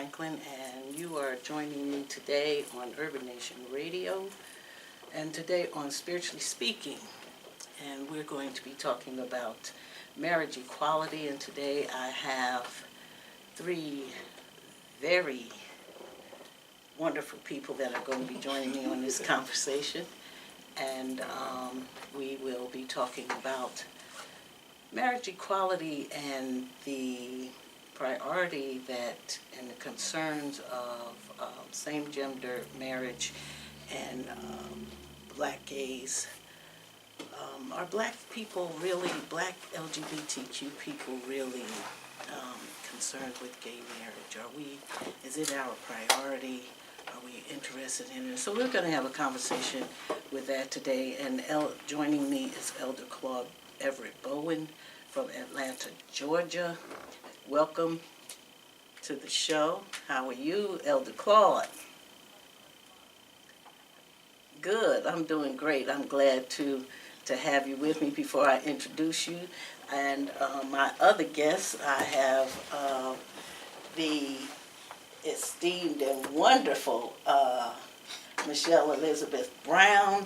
Franklin, and you are joining me today on Urban Nation Radio, and today on Spiritually Speaking. And we're going to be talking about marriage equality, and today I have three very wonderful people that are going to be joining me on this conversation. And we will be talking about marriage equality and the priority that and the concerns of same-gender marriage and black gays. Are black people really, black LGBTQ people really concerned with gay marriage? Is it our priority? Are we interested in it? So we're going to have a conversation with that today. And joining me is Elder Claude Everette Bowen from Atlanta, Georgia. Welcome to the show. How are you, Elder Claude? Good. I'm doing great. I'm glad to have you with me. Before I introduce you and my other guests, I have the esteemed and wonderful Michelle Elizabeth Brown,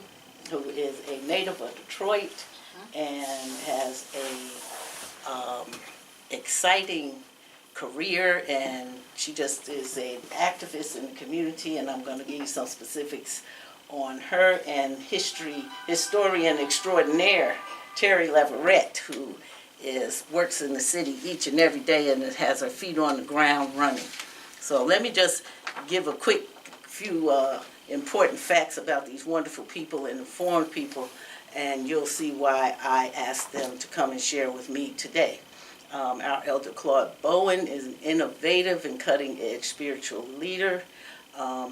who is a native of Detroit and has a exciting career, and she just is an activist in the community, and I'm going to give you some specifics on her, and historian extraordinaire Terri Leverette, who works in the city each and every day and has her feet on the ground running. So let me just give a quick few important facts about these wonderful people and informed people, and you'll see why I asked them to come and share with me today. Our Elder Claude Bowen is an innovative and cutting-edge spiritual leader.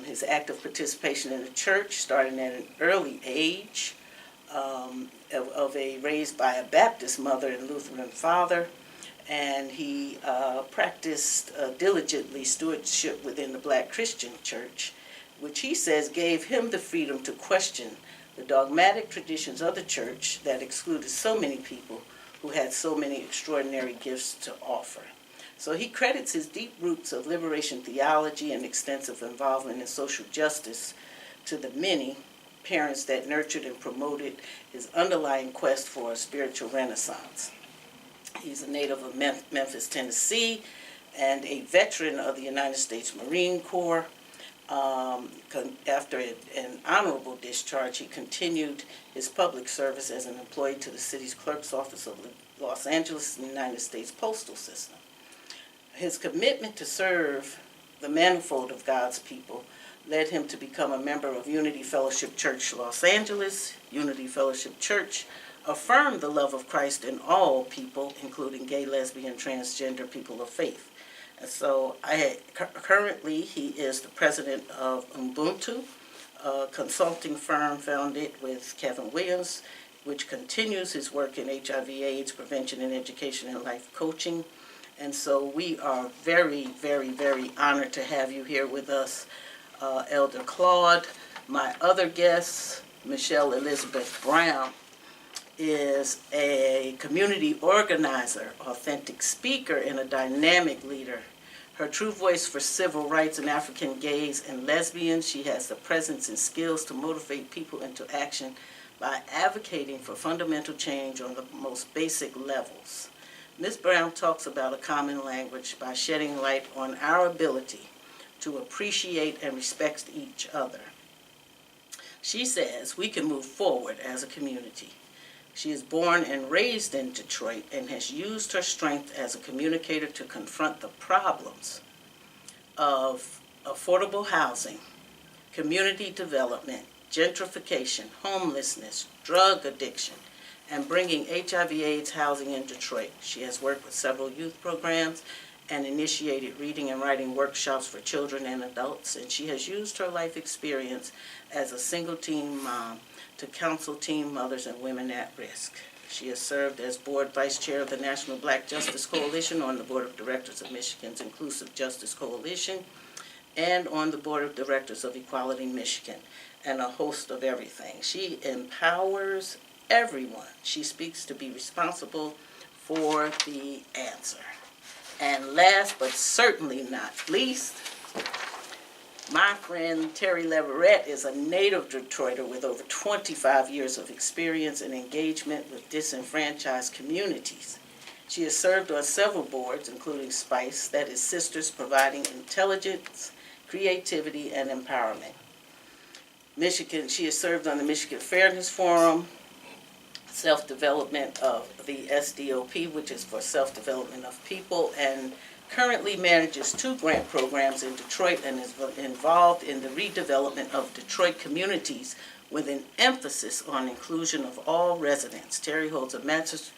His active participation in the church, starting at an early age, raised by a Baptist mother and Lutheran father, and he practiced diligently stewardship within the Black Christian church, which he says gave him the freedom to question the dogmatic traditions of the church that excluded so many people who had so many extraordinary gifts to offer. So he credits his deep roots of liberation theology and extensive involvement in social justice to the many parents that nurtured and promoted his underlying quest for a spiritual renaissance. He's a native of Memphis, Tennessee, and a veteran of the United States Marine Corps. After an honorable discharge, he continued his public service as an employee to the city's clerk's office of Los Angeles in the United States Postal System. His commitment to serve the manifold of God's people led him to become a member of Unity Fellowship Church Los Angeles. Unity Fellowship Church affirmed the love of Christ in all people, including gay, lesbian, transgender people of faith. And so currently he is the president of Ubuntu, a consulting firm founded with Kevin Williams, which continues his work in HIV/AIDS prevention and education and life coaching. And so we are very, very, very honored to have you here with us, Elder Claude. My other guest, Michelle Elizabeth Brown, is a community organizer, authentic speaker, and a dynamic leader. Her true voice for civil rights and African gays and lesbians, she has the presence and skills to motivate people into action by advocating for fundamental change on the most basic levels. Ms. Brown talks about a common language by shedding light on our ability to appreciate and respect each other. She says we can move forward as a community. She is born and raised in Detroit and has used her strength as a communicator to confront the problems of affordable housing, community development, gentrification, homelessness, drug addiction, and bringing HIV/AIDS housing in Detroit. She has worked with several youth programs and initiated reading and writing workshops for children and adults, and she has used her life experience as a single-teen mom to counsel teen mothers and women at risk. She has served as board vice chair of the National Black Justice Coalition, on the board of directors of Michigan's Inclusive Justice Coalition, and on the board of directors of Equality Michigan, and a host of everything. She empowers everyone she speaks to be responsible for the answer. And last but certainly not least, My friend Terri Leverette is a native Detroiter with over 25 years of experience and engagement with disenfranchised communities. She has served on several boards, including SPICE, that is Sisters Providing Intelligence, Creativity, and Empowerment. She has served on the Michigan Fairness Forum, self-development of the SDOP, which is for self-development of people, and currently manages 2 grant programs in Detroit and is involved in the redevelopment of Detroit communities with an emphasis on inclusion of all residents. Terri holds a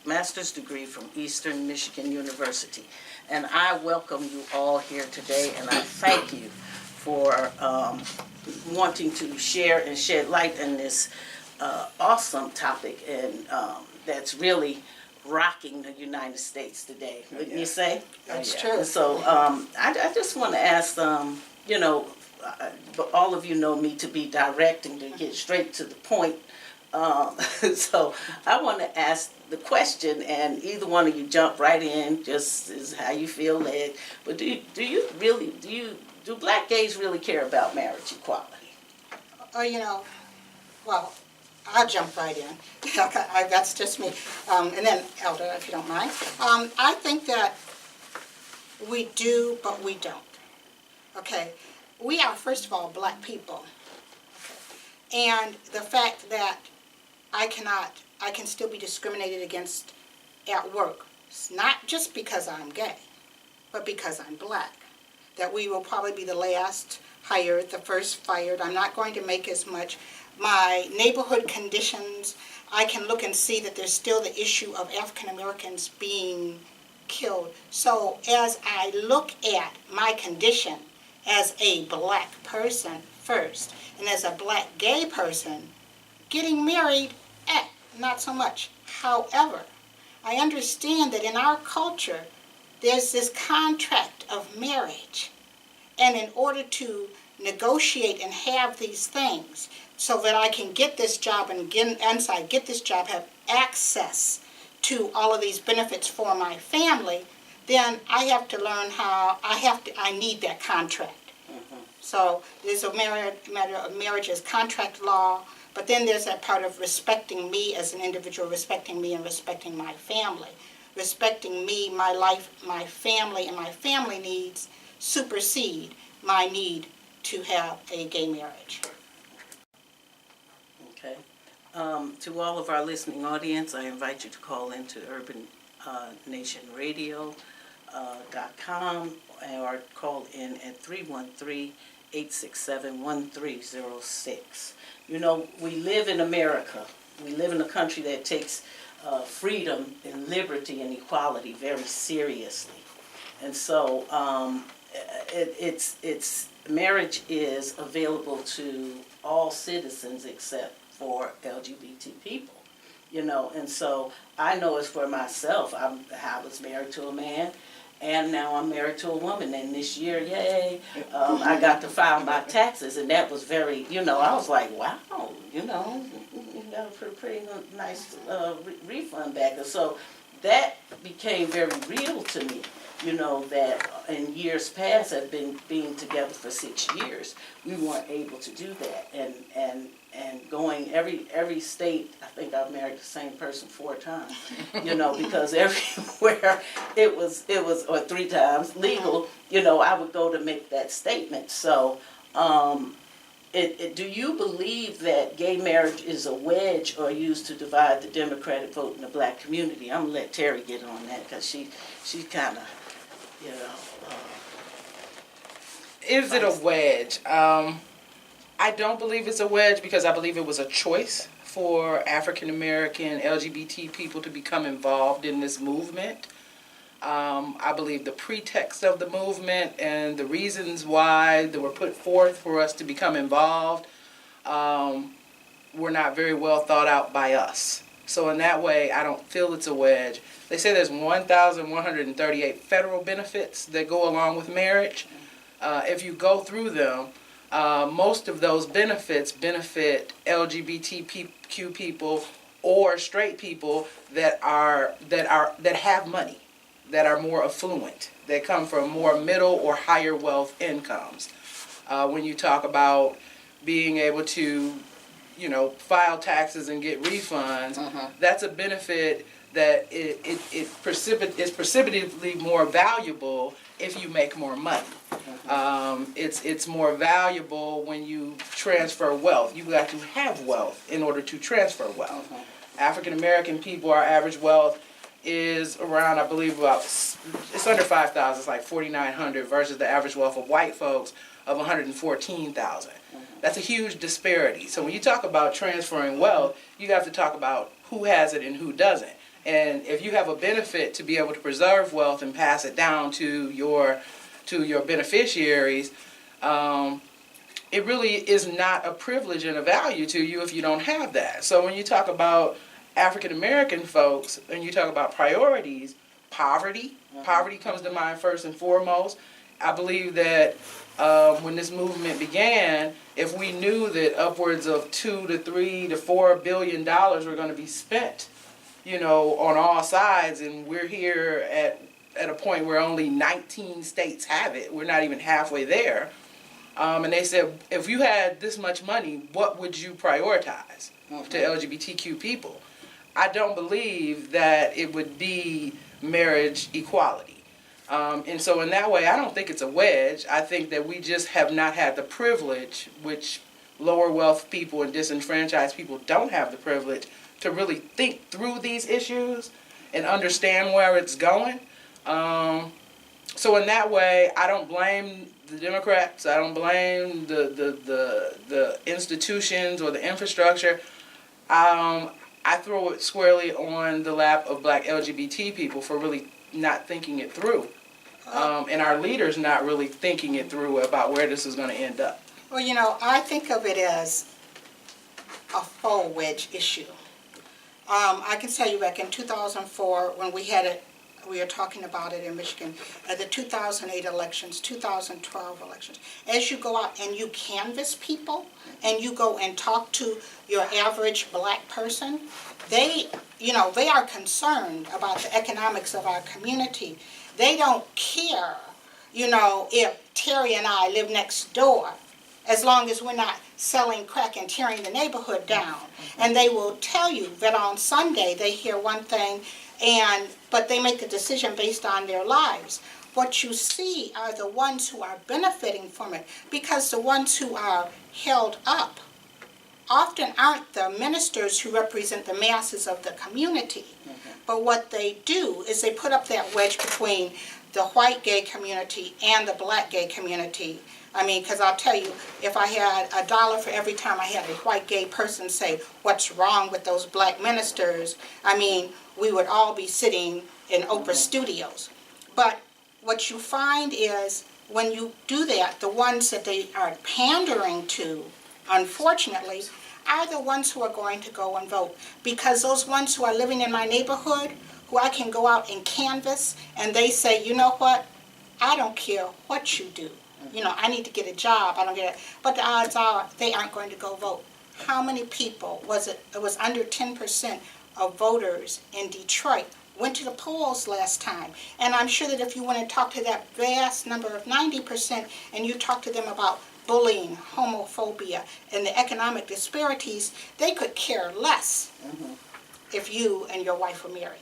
master's degree from Eastern Michigan University. And I welcome you all here today, and I thank you for wanting to share and shed light on this awesome topic, and that's really rocking the United States today, wouldn't you say? That's true. So I just want to ask, but all of you know me to be direct and to get straight to the point. So I want to ask the question, and either one of you jump right in, just as how you feel led. But do black gays really care about marriage equality? Well, I'll jump right in. That's just me. And then, Elder, if you don't mind. I think that we do, but we don't. Okay? We are, first of all, black people. Okay? And the fact that I can still be discriminated against at work, it's not just because I'm gay, but because I'm black. That we will probably be the last hired, the first fired. I'm not going to make as much. My neighborhood conditions, I can look and see that there's still the issue of African Americans being killed. So as I look at my condition as a black person first, and as a black gay person, getting married, not so much. However, I understand that in our culture, there's this contract of marriage. And in order to negotiate and have these things, so that I can get this job and once I get this job, have access to all of these benefits for my family, then I have to learn how, I need that contract. Mm-hmm. So there's a matter of marriage as contract law, but then there's that part of respecting me as an individual, respecting me and respecting my family. Respecting me, my life, my family, and my family needs supersede my need to have a gay marriage. Okay. To all of our listening audience, I invite you to call into urbannationradio.com or call in at 313-867-1306. You know, we live in America. We live in a country that takes freedom and liberty and equality very seriously. And so marriage is available to all citizens except for LGBT people, and so I know it's for myself. I was married to a man, and now I'm married to a woman, and this year, yay, I got to file my taxes, and that was very, I was like, wow, you got a pretty nice refund back, and so that became very real to me. That in years past, have been being together for 6 years, we weren't able to do that, and going every state, I think I've married the same person 4 times, because everywhere it was or 3 times legal, I would go to make that statement. So, do you believe that gay marriage is a wedge or used to divide the Democratic vote in the black community? I'm gonna let Terri get on that because she kind of. Is it a wedge? I don't believe it's a wedge because I believe it was a choice for African American LGBT people to become involved in this movement. I believe the pretext of the movement and the reasons why they were put forth for us to become involved were not very well thought out by us. So in that way, I don't feel it's a wedge. They say there's 1,138 federal benefits that go along with marriage. If you go through them, most of those benefits benefit LGBTQ people or straight people that have money, that are more affluent, that come from more middle or higher wealth incomes. When you talk about being able to, file taxes and get refunds, that's a benefit that is precipitatively more valuable if you make more money. It's more valuable when you transfer wealth. You got to have wealth in order to transfer wealth. African American people, our average wealth is around, I believe, it's under 5,000. It's like 4,900 versus the average wealth of white folks of 114,000. That's a huge disparity. So when you talk about transferring wealth, you have to talk about who has it and who doesn't. And if you have a benefit to be able to preserve wealth and pass it down to your beneficiaries, it really is not a privilege and a value to you if you don't have that. So when you talk about African American folks and you talk about priorities, poverty comes to mind first and foremost. I believe that when this movement began, if we knew that upwards of $2 to $3 to $4 billion were going to be spent, on all sides, and we're here at a point where only 19 states have it. We're not even halfway there. And they said, if you had this much money, what would you prioritize to LGBTQ people? I don't believe that it would be marriage equality. And so in that way, I don't think it's a wedge. I think that we just have not had the privilege, which lower wealth people and disenfranchised people don't have the privilege, to really think through these issues and understand where it's going. So in that way, I don't blame the Democrats. I don't blame the institutions or the infrastructure. I throw it squarely on the lap of black LGBT people for really not thinking it through. And our leaders not really thinking it through about where this is going to end up. Well, I think of it as a faux wedge issue. I can tell you back in 2004 when we had it, we were talking about it in Michigan, the 2008 elections, 2012 elections. As you go out and you canvass people and you go and talk to your average black person, they are concerned about the economics of our community. They don't care, if Terri and I live next door, as long as we're not selling crack and tearing the neighborhood down. And they will tell you that on Sunday they hear one thing, but they make a decision based on their lives. What you see are the ones who are benefiting from it, because the ones who are held up often aren't the ministers who represent the masses of the community. But what they do is they put up that wedge between the white gay community and the black gay community. Because I'll tell you, if I had $1 for every time I had a white gay person say, what's wrong with those black ministers, we would all be sitting in Oprah studios. But what you find is, when you do that, the ones that they are pandering to, unfortunately, are the ones who are going to go and vote. Because those ones who are living in my neighborhood, who I can go out and canvass, and they say, you know what, I don't care what you do. I need to get a job, I don't get it. But the odds are they aren't going to go vote. How many people was it? It was under 10% of voters in Detroit went to the polls last time. And I'm sure that if you went and talked to that vast number of 90% and you talk to them about bullying, homophobia, and the economic disparities, they could care less if you and your wife were married.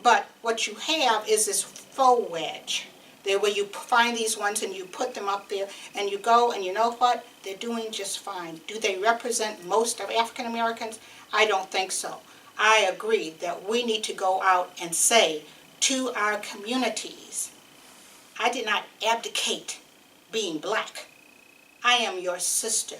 But what you have is this faux wedge, where you find these ones and you put them up there and you go and you know what? They're doing just fine. Do they represent most of African Americans? I don't think so. I agree that we need to go out and say to our communities, I did not abdicate being black. I am your sister.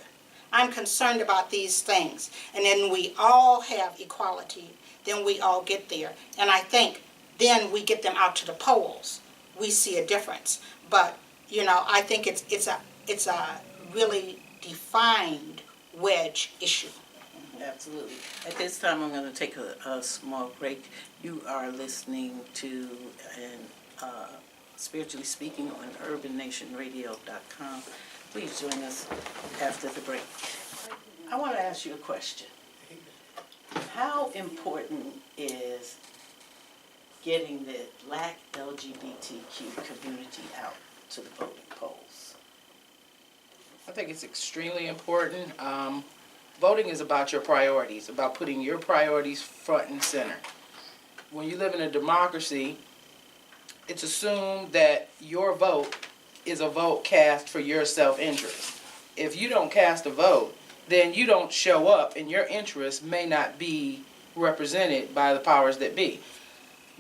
I'm concerned about these things. And then we all have equality. Then we all get there. And I think then we get them out to the polls. We see a difference. But, I think it's a really defined wedge issue. Absolutely. At this time, I'm going to take a small break. You are listening to Spiritually Speaking on UrbanNationRadio.com. Please join us after the break. I want to ask you a question. How important is getting the black LGBTQ community out to the voting polls? I think it's extremely important. Voting is about your priorities, about putting your priorities front and center. When you live in a democracy, it's assumed that your vote is a vote cast for your self-interest. If you don't cast a vote, then you don't show up, and your interests may not be represented by the powers that be.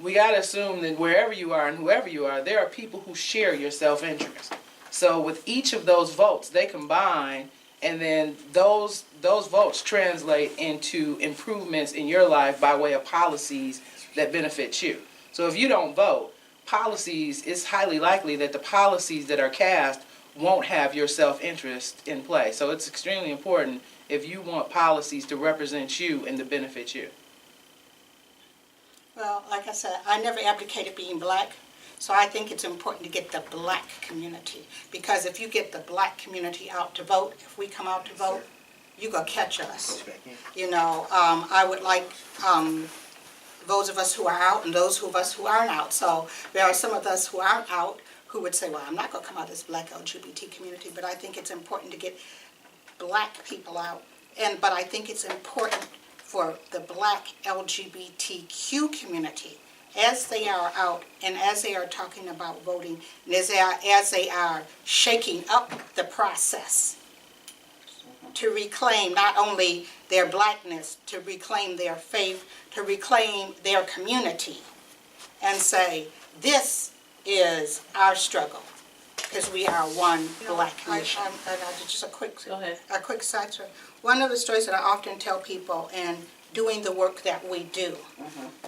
We got to assume that wherever you are and whoever you are, there are people who share your self-interest. So with each of those votes, they combine, and then those votes translate into improvements in your life by way of policies that benefit you. So if you don't vote, policies, it's highly likely that the policies that are cast won't have your self-interest in play. So it's extremely important if you want policies to represent you and to benefit you. Well, like I said, I never advocated being black, so I think it's important to get the black community. Because if you get the black community out to vote, if we come out to vote, you're going to catch us. You know, I would like those of us who are out and those of us who aren't out. So there are some of us who aren't out who would say, well, I'm not going to come out of this black LGBT community, but I think it's important to get black people out. But I think it's important for the black LGBTQ community, as they are out and as they are talking about voting, and as they are shaking up the process to reclaim not only their blackness, to reclaim their faith, to reclaim their community, and say, this is our struggle, because we are one black nation. Just a quick side story. One of the stories that I often tell people in doing the work that we do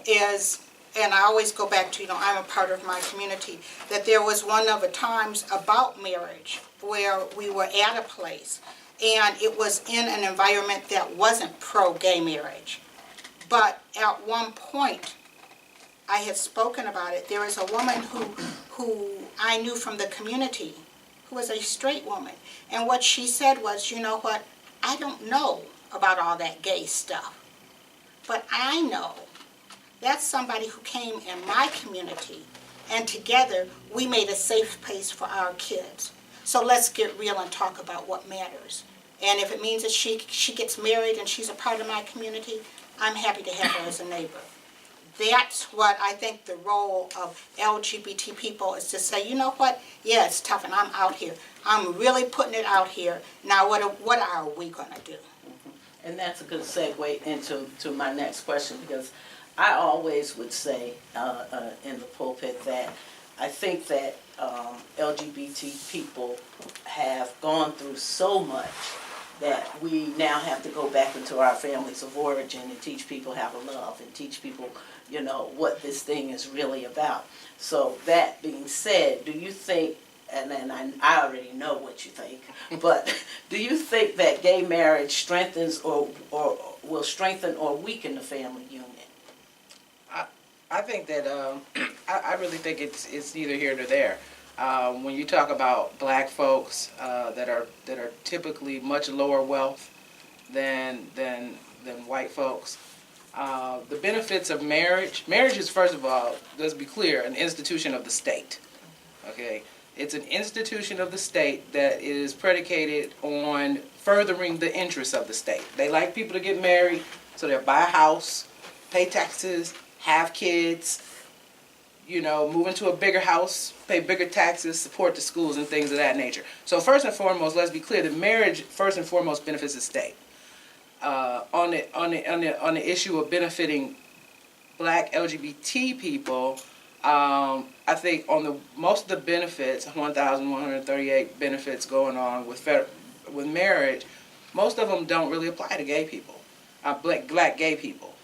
is, and I always go back to, I'm a part of my community, that there was one of the times about marriage where we were at a place and it was in an environment that wasn't pro-gay marriage. But at one point, I had spoken about it. There was a woman who I knew from the community who was a straight woman. And what she said was, you know what, I don't know about all that gay stuff. But I know that's somebody who came in my community, and together we made a safe place for our kids. So let's get real and talk about what matters. And if it means that she gets married and she's a part of my community, I'm happy to have her as a neighbor. That's what I think the role of LGBT people is, to say, you know what, yeah, it's tough and I'm out here. I'm really putting it out here. Now what are we going to do? And that's a good segue into my next question, because I always would say in the pulpit that I think that LGBT people have gone through so much that we now have to go back into our families of origin and teach people how to love and teach people, what this thing is really about. So that being said, do you think, and then I already know what you think, but do you think that gay marriage strengthens or will strengthen or weaken the family union? I think that I really think it's neither here nor there. When you talk about black folks that are typically much lower wealth than white folks, the benefits of marriage is, first of all, let's be clear, an institution of the state. Okay, it's an institution of the state that is predicated on furthering the interests of the state. They like people to get married, so they'll buy a house, pay taxes, have kids, move into a bigger house, pay bigger taxes, support the schools and things of that nature. So first and foremost, let's be clear, that marriage first and foremost benefits the state. On the issue of benefiting black LGBT people, I think on most of the benefits, 1,138 benefits going on with marriage, most of them don't really apply to gay people, black gay people,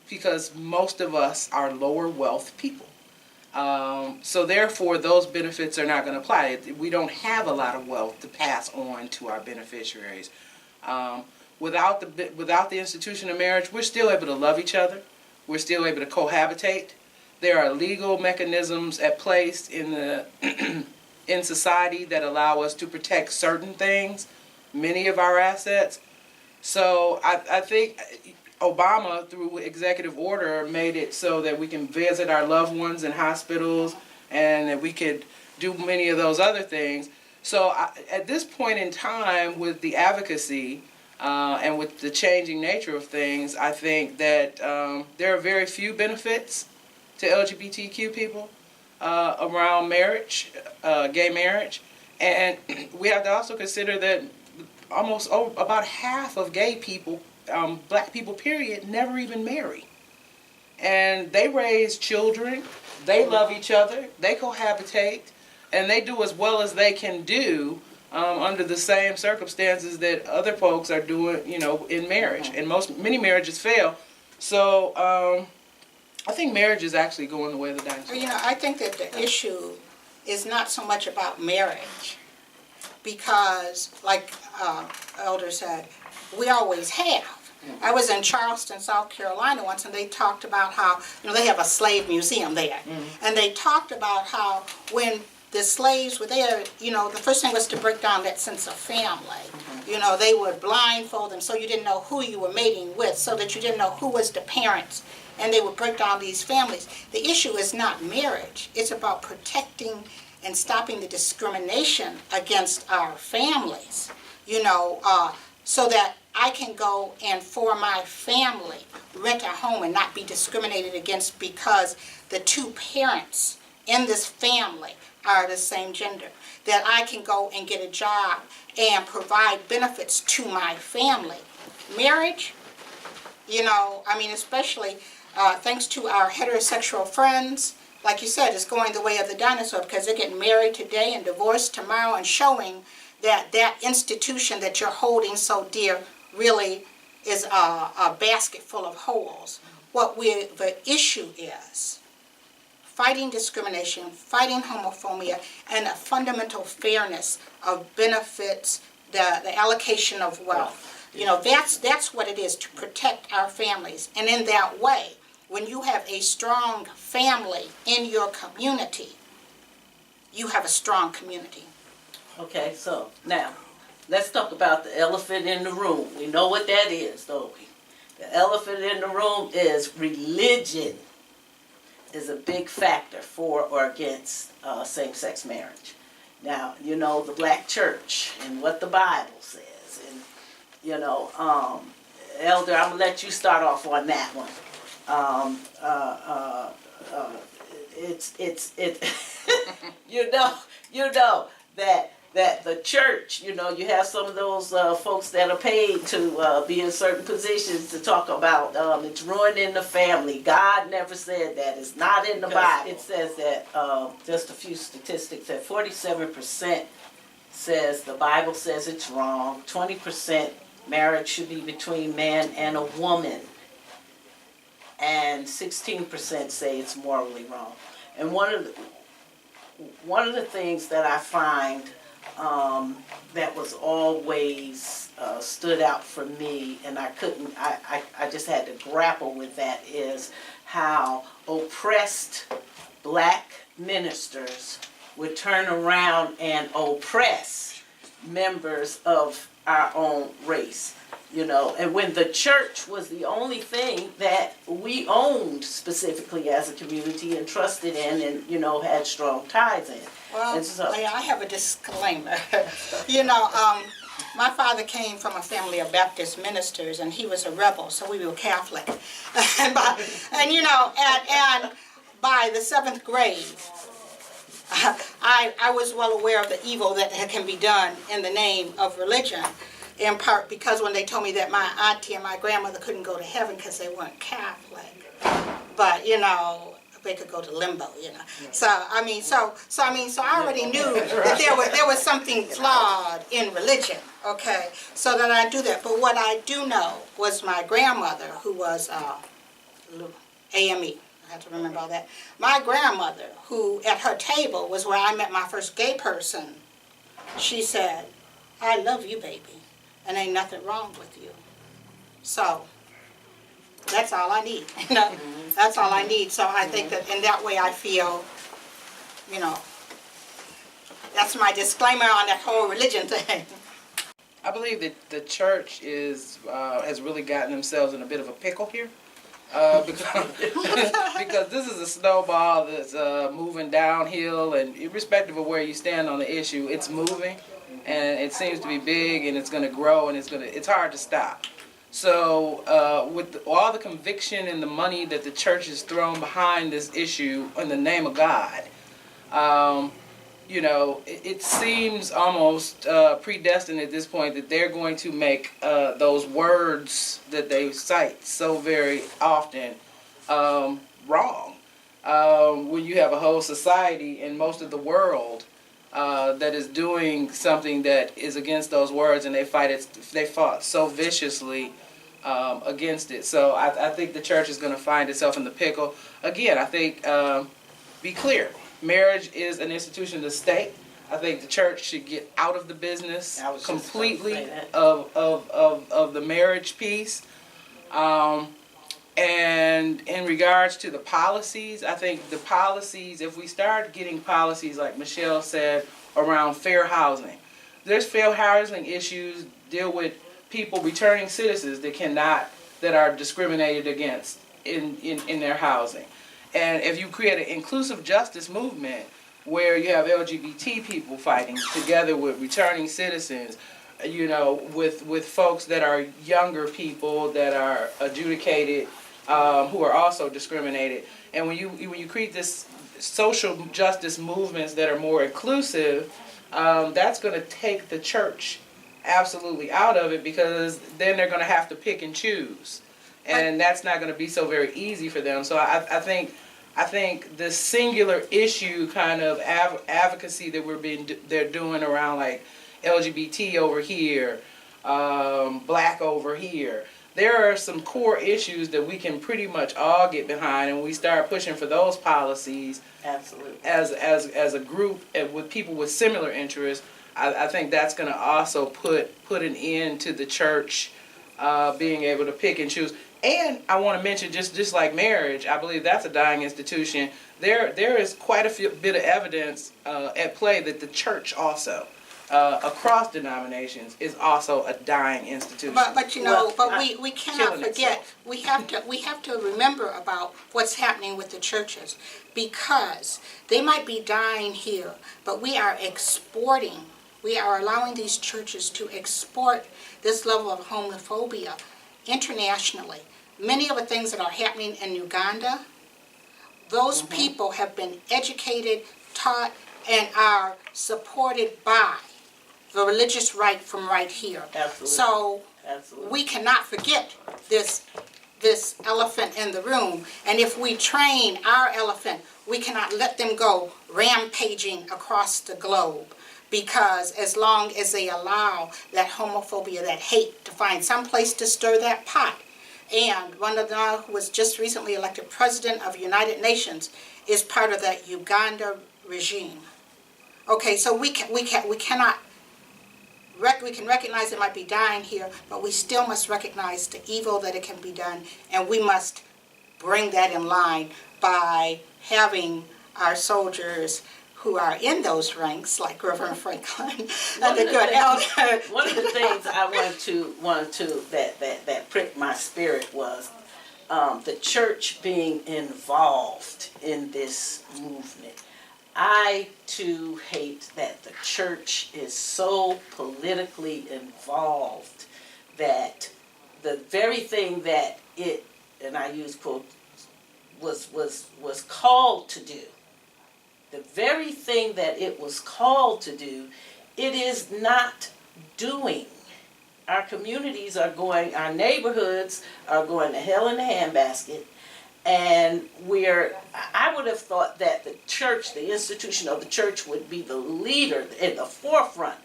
because most of us are lower wealth people. So therefore, those benefits are not going to apply. We don't have a lot of wealth to pass on to our beneficiaries. Without the institution of marriage, we're still able to love each other. We're still able to cohabitate. There are legal mechanisms at place in society that allow us to protect certain things, many of our assets. So I think Obama, through executive order, made it so that we can visit our loved ones in hospitals and that we could do many of those other things. So at this point in time, with the advocacy and with the changing nature of things, I think that there are very few benefits to LGBTQ people around marriage, gay marriage. And we have to also consider that about half of gay people, black people period, never even marry. And they raise children, they love each other, they cohabitate, and they do as well as they can do under the same circumstances that other folks are doing, in marriage. And many marriages fail. So I think marriage is actually going the way of the dinosaur. I think that the issue is not so much about marriage, because, like Elder said, we always have. I was in Charleston, South Carolina once, and they talked about how, they have a slave museum there. And they talked about how when the slaves were there, the first thing was to break down that sense of family. They would blindfold them so you didn't know who you were mating with, so that you didn't know who was the parents. And they would break down these families. The issue is not marriage. It's about protecting and stopping the discrimination against our families, so that I can go and, for my family, rent a home and not be discriminated against because the two parents in this family are the same gender. That I can go and get a job and provide benefits to my family. Marriage, especially thanks to our heterosexual friends, like you said, it's going the way of the dinosaur, because they're getting married today and divorced tomorrow, and showing that that institution that you're holding so dear really is a basket full of holes. The issue is fighting discrimination, fighting homophobia, and a fundamental fairness of benefits, the allocation of wealth. That's what it is, to protect our families. And in that way, when you have a strong family in your community, you have a strong community. Okay, so now, let's talk about the elephant in the room. We know what that is, don't we? The elephant in the room is religion is a big factor for or against same-sex marriage. Now, the black church and what the Bible says. And, Elder, I'm going to let you start off on that one. that the church, you have some of those folks that are paid to be in certain positions to talk about it's ruining the family. God never said that. It's not in the Bible. It says that, just a few statistics, that 47% says the Bible says it's wrong. 20% marriage should be between man and a woman. And 16% say it's morally wrong. And one of the things that I find that was always stood out for me, and I just had to grapple with that, is how oppressed black ministers would turn around and oppress members of our own race. And when the church was the only thing that we owned specifically as a community and trusted in and, had strong ties in. Well, I have a disclaimer. My father came from a family of Baptist ministers, and he was a rebel, so we were Catholic. and by the 7th grade, I was well aware of the evil that can be done in the name of religion. In part because when they told me that my auntie and my grandmother couldn't go to heaven because they weren't Catholic, but they could go to limbo, So I already knew that there was something flawed in religion. Okay, so that I do that. But what I do know was my grandmother, who was AME. I have to remember all that. My grandmother, who at her table was where I met my first gay person. She said, "I love you, baby. And ain't nothing wrong with you." So that's all I need. That's all I need. So I think that in that way I feel, that's my disclaimer on that whole religion thing. I believe that the church has really gotten themselves in a bit of a pickle here. because this is a snowball that's moving downhill, and irrespective of where you stand on the issue, it's moving, and it seems to be big, and it's going to grow, and it's hard to stop. So with all the conviction and the money that the church has thrown behind this issue in the name of God, you know, it seems almost predestined at this point that they're going to make those words that they cite so very often wrong. When you have a whole society and most of the world that is doing something that is against those words, and they fought so viciously against it. So I think the church is going to find itself in the pickle. Again, I think, be clear. Marriage is an institution of the state. I think the church should get out of the business completely of the marriage piece. And in regards to the policies, I think the policies, if we start getting policies like Michelle said around fair housing, there's fair housing issues, deal with people, returning citizens that are discriminated against in their housing. And if you create an inclusive justice movement where you have LGBT people fighting together with returning citizens, you know, with folks that are younger people that are adjudicated, who are also discriminated, and when you create this social justice movements that are more inclusive, that's going to take the church absolutely out of it, because then they're going to have to pick and choose, and that's not going to be so very easy for them. So I think the singular issue kind of advocacy that they're doing around like LGBT over here, black over here, there are some core issues that we can pretty much all get behind, and we start pushing for those policies. Absolutely. As a group and with people with similar interests, I think that's going to also put an end to the church being able to pick and choose. And I want to mention, just like marriage, I believe that's a dying institution. There is quite a bit of evidence at play that the church also, across denominations, is also a dying institution. But you know, Well, we cannot forget. We have to remember about what's happening with the churches, because they might be dying here, but we are exporting. We are allowing these churches to export this level of homophobia internationally. Many of the things that are happening in Uganda, those people have been educated, taught, and are supported by the religious right from right here. Absolutely. So Absolutely. we cannot forget this elephant in the room. And if we train our elephant, we cannot let them go rampaging across the globe. Because as long as they allow that homophobia, that hate, to find some place to stir that pot. And one of them who was just recently elected president of the United Nations is part of that Uganda regime. Okay, so we can recognize it might be dying here, but we still must recognize the evil that it can be done, and we must bring that in line by having our soldiers who are in those ranks, like Reverend Franklin and the good elder. One of the things I wanted to that pricked my spirit was the church being involved in this movement. I too hate that the church is so politically involved that the very thing that it, and I use quote, was called to do, the very thing that it was called to do, it is not doing. Our communities are going, our neighborhoods are going to hell in a handbasket, and I would have thought that the church, the institution of the church, would be the leader in the forefront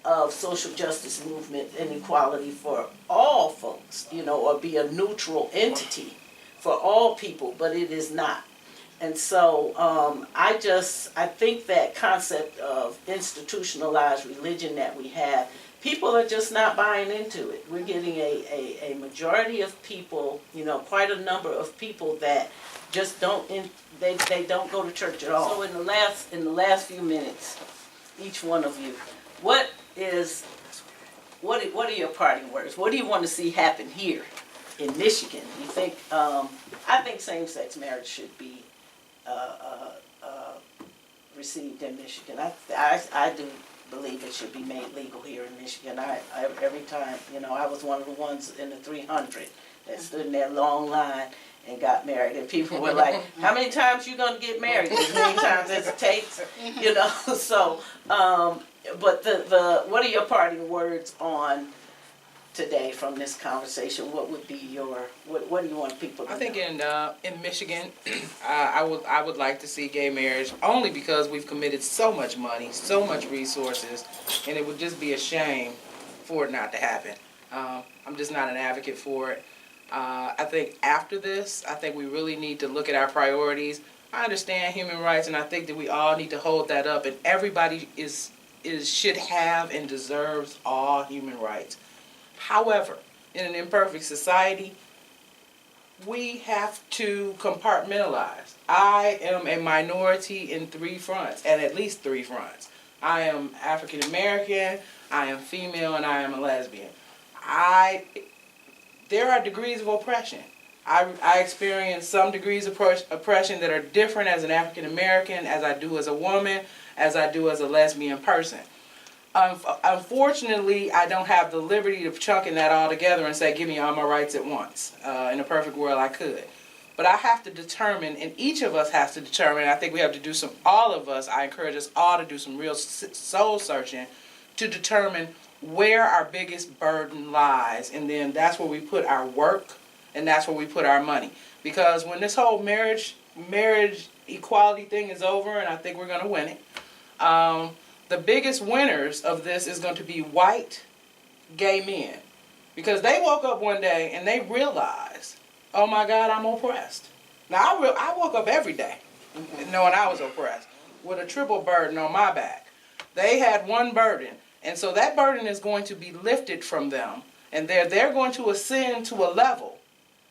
of social justice movement and equality for all folks, you know, or be a neutral entity for all people, but it is not. And so I think that concept of institutionalized religion that we have, people are just not buying into it. We're getting a majority of people, you know, quite a number of people that just don't they don't go to church at all. So in the last few minutes, each one of you, what are your parting words? What do you want to see happen here in Michigan. You think, I think same-sex marriage should be received in Michigan. I do believe it should be made legal here in Michigan. I every time, you know, I was one of the ones in the 300 that stood in that long line and got married, and people were like, how many times you gonna get married? As many times as it takes, you know. So but the what are your parting words on today from this conversation? What would be your what do you want people to know? I think in Michigan, I would like to see gay marriage only because we've committed so much money, so much resources, and it would just be a shame for it not to happen. I'm just not an advocate for it. I think after this, I think we really need to look at our priorities. I understand human rights, and I think that we all need to hold that up, and everybody should have and deserves all human rights. However, in an imperfect society, we have to compartmentalize. I am a minority in 3 fronts, and at least 3 fronts. I am African American, I am female, and I am a lesbian. There are degrees of oppression. I experience some degrees of oppression that are different as an African American, as I do as a woman, as I do as a lesbian person. Unfortunately, I don't have the liberty of chunking that all together and say, give me all my rights at once. In a perfect world, I could. But I have to determine, and each of us has to determine, I think we have to do some, all of us, I encourage us all to do some real soul searching to determine where our biggest burden lies. And then that's where we put our work, and that's where we put our money. Because when this whole marriage equality thing is over, and I think we're going to win it, the biggest winners of this is going to be white gay men. Because they woke up one day and they realized, oh my God, I'm oppressed. Now, I woke up every day knowing I was oppressed with a triple burden on my back. They had one burden, and so that burden is going to be lifted from them, and they're going to ascend to a level.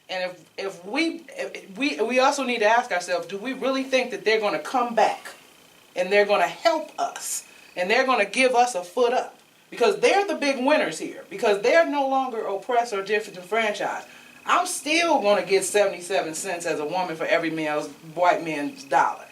And if we also need to ask ourselves, do we really think that they're going to come back and they're going to help us? And they're going to give us a foot up. Because they're the big winners here. Because they're no longer oppressed or disenfranchised. I'm still going to get 77 cents as a woman for every white man's dollar.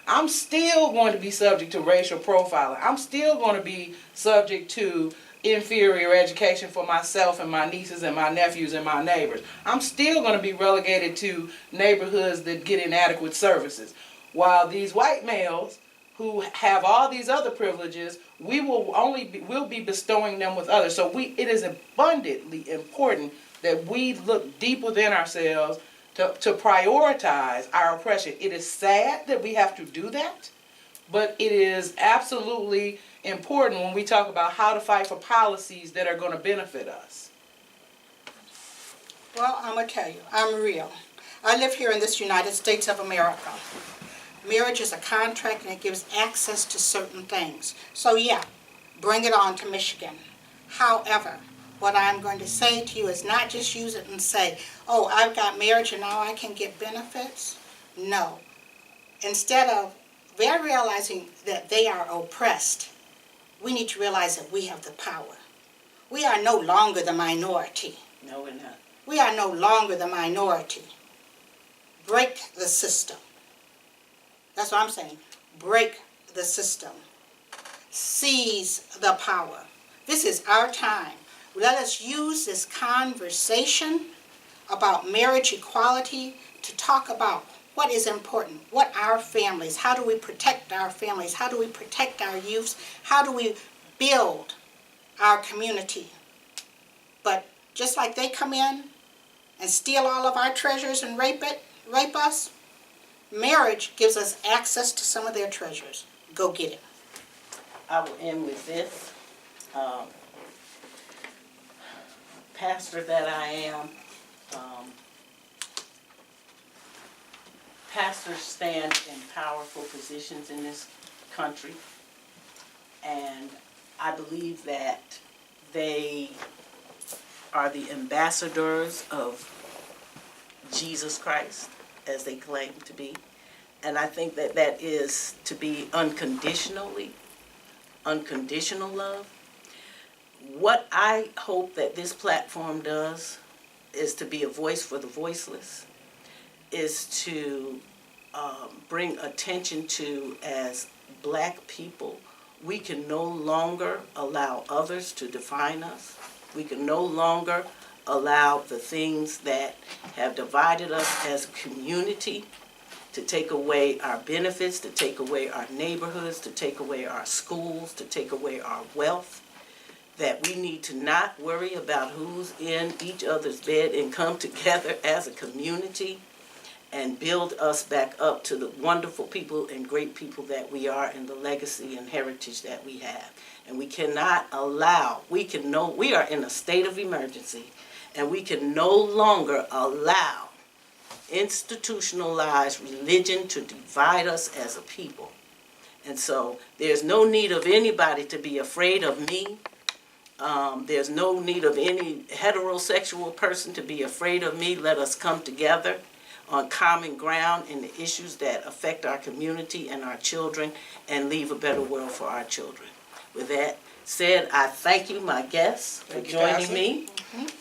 I'm still going to be subject to racial profiling. I'm still going to be subject to inferior education for myself and my nieces and my nephews and my neighbors. I'm still going to be relegated to neighborhoods that get inadequate services. While these white males who have all these other privileges, we'll be bestowing them with others. So it is abundantly important that we look deep within ourselves to prioritize our oppression. It is sad that we have to do that, but it is absolutely important when we talk about how to fight for policies that are going to benefit us. Well, I'm going to tell you, I'm real. I live here in this United States of America. Marriage is a contract and it gives access to certain things. So yeah, bring it on to Michigan. However, what I'm going to say to you is not just use it and say, oh, I've got marriage and now I can get benefits. No. Instead of they're realizing that they are oppressed, we need to realize that we have the power. We are no longer the minority. No, we're not. We are no longer the minority. Break the system. That's what I'm saying. Break the system. Seize the power. This is our time. Let us use this conversation about marriage equality to talk about what is important, what our families, how do we protect our families, how do we protect our youths, how do we build our community. But just like they come in and steal all of our treasures and rape us, marriage gives us access to some of their treasures. Go get it. I will end with this. Pastor that I am, pastors stand in powerful positions in this country, and I believe that they are the ambassadors of Jesus Christ, as they claim to be. And I think that that is to be unconditional love. What I hope that this platform does is to be a voice for the voiceless, is to bring attention to, as Black people, we can no longer allow others to define us. We can no longer allow the things that have divided us as a community to take away our benefits, to take away our neighborhoods, to take away our schools, to take away our wealth. That we need to not worry about who's in each other's bed and come together as a community and build us back up to the wonderful people and great people that we are and the legacy and heritage that we have. And we cannot allow, we are in a state of emergency, and we can no longer allow institutionalized religion to divide us as a people. And so there's no need of anybody to be afraid of me. There's no need of any heterosexual person to be afraid of me. Let us come together on common ground in the issues that affect our community and our children and leave a better world for our children. With that said, I thank you, my guests, for joining me.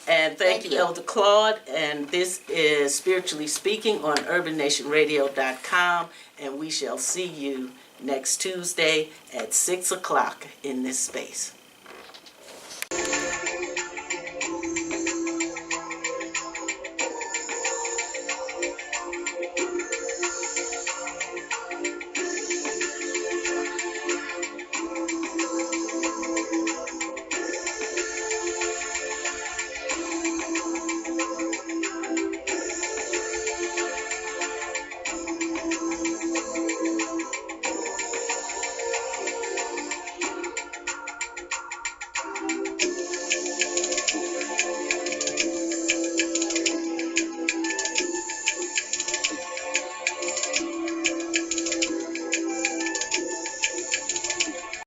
And thank you, Elder Claude. And this is Spiritually Speaking on UrbanNationRadio.com. And we shall see you next Tuesday at 6 o'clock in this space.